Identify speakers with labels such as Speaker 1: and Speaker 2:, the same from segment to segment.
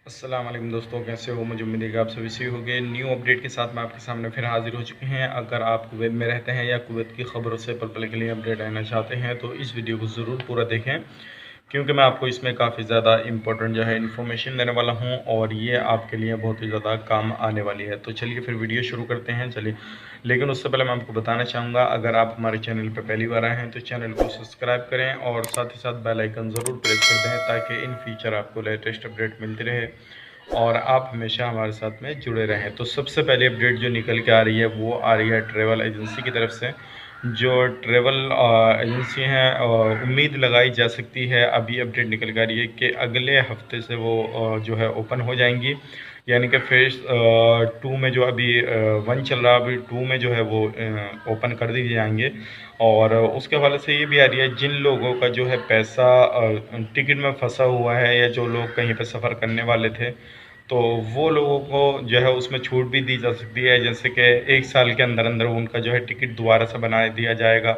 Speaker 1: अस्सलाम वालेकुम दोस्तों, कैसे हो? मुझे उम्मीद है कि आप सभी सही होंगे। न्यू अपडेट के साथ मैं आपके सामने फिर हाजिर हो चुके हैं। अगर आप कुवैत में रहते हैं या कुवैत की खबरों से पल पल के लिए अपडेट रहना चाहते हैं तो इस वीडियो को ज़रूर पूरा देखें, क्योंकि मैं आपको इसमें काफ़ी ज़्यादा इंपॉर्टेंट जो है इन्फॉर्मेशन देने वाला हूं और ये आपके लिए बहुत ही ज़्यादा काम आने वाली है। तो चलिए फिर वीडियो शुरू करते हैं। चलिए, लेकिन उससे पहले मैं आपको बताना चाहूँगा, अगर आप हमारे चैनल पर पहली बार आए हैं तो चैनल को सब्सक्राइब करें और साथ ही साथ बेल आइकन ज़रूर प्रेस कर दें, ताकि इन फ्यूचर आपको लेटेस्ट अपडेट मिलती रहे और आप हमेशा हमारे साथ में जुड़े रहें। तो सबसे पहले अपडेट जो निकल के आ रही है वो आ रही है ट्रैवल एजेंसी की तरफ से। जो ट्रैवल एजेंसी हैं, उम्मीद लगाई जा सकती है, अभी अपडेट निकल के आ रही है कि अगले हफ्ते से वो जो है ओपन हो जाएंगी। यानी कि फेज़ 2 में जो अभी 1 चल रहा है, अभी 2 में जो है वो ओपन कर दिए जाएंगे। और उसके हवाले से ये भी आ रही है, जिन लोगों का जो है पैसा टिकट में फंसा हुआ है या जो लोग कहीं पर सफ़र करने वाले थे, तो वो लोगों को जो है उसमें छूट भी दी जा सकती है। जैसे कि 1 साल के अंदर अंदर उनका जो है टिकट दोबारा से बना दिया जाएगा,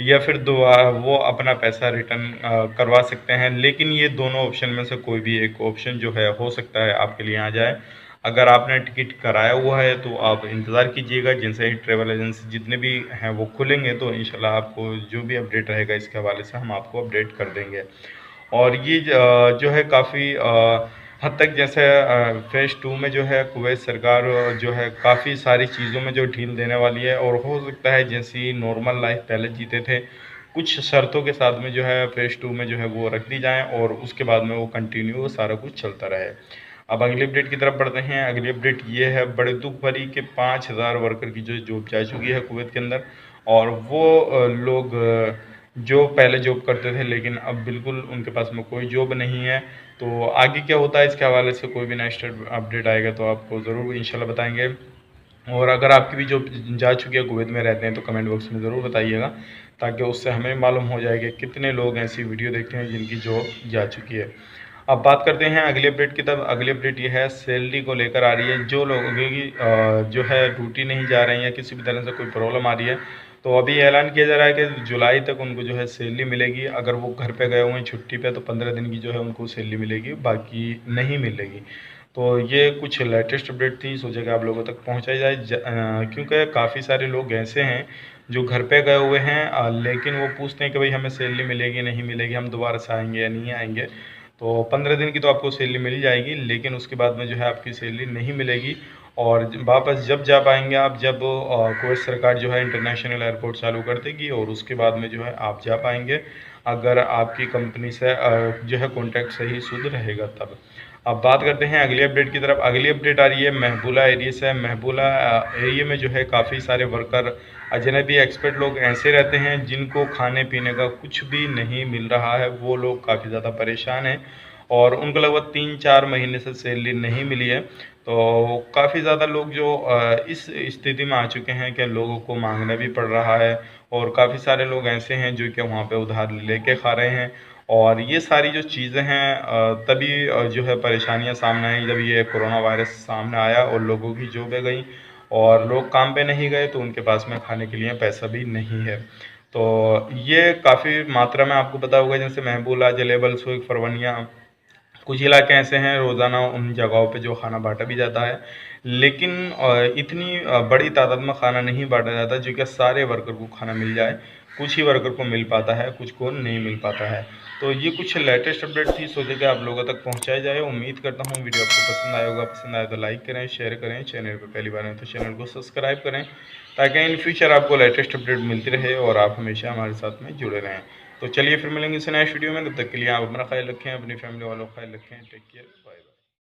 Speaker 1: या फिर दोबारा वो अपना पैसा रिटर्न करवा सकते हैं। लेकिन ये दोनों ऑप्शन में से कोई भी एक ऑप्शन जो है हो सकता है आपके लिए आ जाए। अगर आपने टिकट कराया हुआ है तो आप इंतज़ार कीजिएगा, जिनसे ही ट्रैवल एजेंसी जितने भी हैं वो खुलेंगे तो इंशाल्लाह आपको जो भी अपडेट रहेगा इसके हवाले से हम आपको अपडेट कर देंगे। और ये जो है काफ़ी हद तक, जैसे फ़ेज़ 2 में जो है कुवैत सरकार जो है काफ़ी सारी चीज़ों में जो ढील देने वाली है, और हो सकता है जैसी नॉर्मल लाइफ पहले जीते थे, कुछ शर्तों के साथ में जो है फ़ेज़ 2 में जो है वो रख दी जाएँ और उसके बाद में वो कंटिन्यू सारा कुछ चलता रहे। अब अगली अपडेट की तरफ बढ़ते हैं। अगली अपडेट ये है बड़े दुख भरी कि 5000 वर्कर की जो जॉब जा चुकी है कुवैत के अंदर, और वो लोग जो पहले जॉब करते थे लेकिन अब बिल्कुल उनके पास में कोई जॉब नहीं है। तो आगे क्या होता है इसके हवाले से कोई भी नेक्स्ट अपडेट आएगा तो आपको ज़रूर इंशाल्लाह बताएंगे। और अगर आपकी भी जॉब जा चुकी है, कुवैत में रहते हैं, तो कमेंट बॉक्स में ज़रूर बताइएगा, ताकि उससे हमें मालूम हो जाए कि कितने लोग ऐसी वीडियो देखते हैं जिनकी जॉब जा चुकी है। अब बात करते हैं अगली अपडेट की। तब अगली अपडेट ये है सैलरी को लेकर आ रही है। जो लोगों की जो है ड्यूटी नहीं जा रहे हैं या किसी भी तरह से कोई प्रॉब्लम आ रही है, तो अभी ऐलान किया जा रहा है कि जुलाई तक उनको जो है सैलरी मिलेगी। अगर वो घर पे गए हुए हैं छुट्टी पे तो 15 दिन की जो है उनको सैलरी मिलेगी, बाकी नहीं मिलेगी। तो ये कुछ लेटेस्ट अपडेट थी, सोचा कि आप लोगों तक पहुंचाई जाए, क्योंकि काफ़ी सारे लोग ऐसे हैं जो घर पे गए हुए हैं, लेकिन वो पूछते हैं कि भाई हमें सैलरी मिलेगी नहीं मिलेगी, हम दोबारा से आएंगे या नहीं आएंगे। तो 15 दिन की तो आपको सैलरी मिल जाएगी, लेकिन उसके बाद में जो है आपकी सैलरी नहीं मिलेगी। और वापस जब जा पाएंगे आप, जब कुवैत सरकार जो है इंटरनेशनल एयरपोर्ट चालू कर देगी, और उसके बाद में जो है आप जा पाएंगे, अगर आपकी कंपनी से जो है कॉन्टैक्ट सही शुद्ध रहेगा तब। अब बात करते हैं अगली अपडेट की तरफ। अगली अपडेट आ रही है महबूला एरिया से। महबूला एरिया में जो है काफ़ी सारे वर्कर, अजनबी एक्सपर्ट लोग ऐसे रहते हैं जिनको खाने पीने का कुछ भी नहीं मिल रहा है। वो लोग काफ़ी ज़्यादा परेशान हैं और उनको लगभग 3-4 महीने से सैलरी नहीं मिली है। तो काफ़ी ज़्यादा लोग जो इस स्थिति में आ चुके हैं कि लोगों को मांगना भी पड़ रहा है, और काफ़ी सारे लोग ऐसे हैं जो कि वहाँ पे उधार लेके खा रहे हैं। और ये सारी जो चीज़ें हैं, तभी जो है परेशानियाँ सामने आई जब ये कोरोना वायरस सामने आया और लोगों की जॉबें गई और लोग काम पे नहीं गए, तो उनके पास में खाने के लिए पैसा भी नहीं है। तो ये काफ़ी मात्रा में आपको पता होगा, जैसे महबूला, जलेबल, सोग, फरवनिया, कुछ इलाके ऐसे हैं रोज़ाना उन जगहों पे जो खाना बांटा भी जाता है, लेकिन इतनी बड़ी तादाद में खाना नहीं बांटा जाता जो कि सारे वर्कर को खाना मिल जाए। कुछ ही वर्कर को मिल पाता है, कुछ को नहीं मिल पाता है। तो ये कुछ लेटेस्ट अपडेट थी, सोचे कि आप लोगों तक पहुंचाई जाए। उम्मीद करता हूँ वीडियो आपको पसंद आया होगा। पसंद आए तो लाइक करें, शेयर करें, चैनल पर पहली बार हैं तो चैनल को सब्सक्राइब करें, ताकि इन फ्यूचर आपको लेटेस्ट अपडेट मिलती रहे और आप हमेशा हमारे साथ में जुड़े रहें। तो चलिए फिर मिलेंगे इस नेक्स्ट वीडियो में, तब तक के लिए आप अपना ख्याल रखें, अपनी फैमिली वालों का ख्याल रखें। Take care.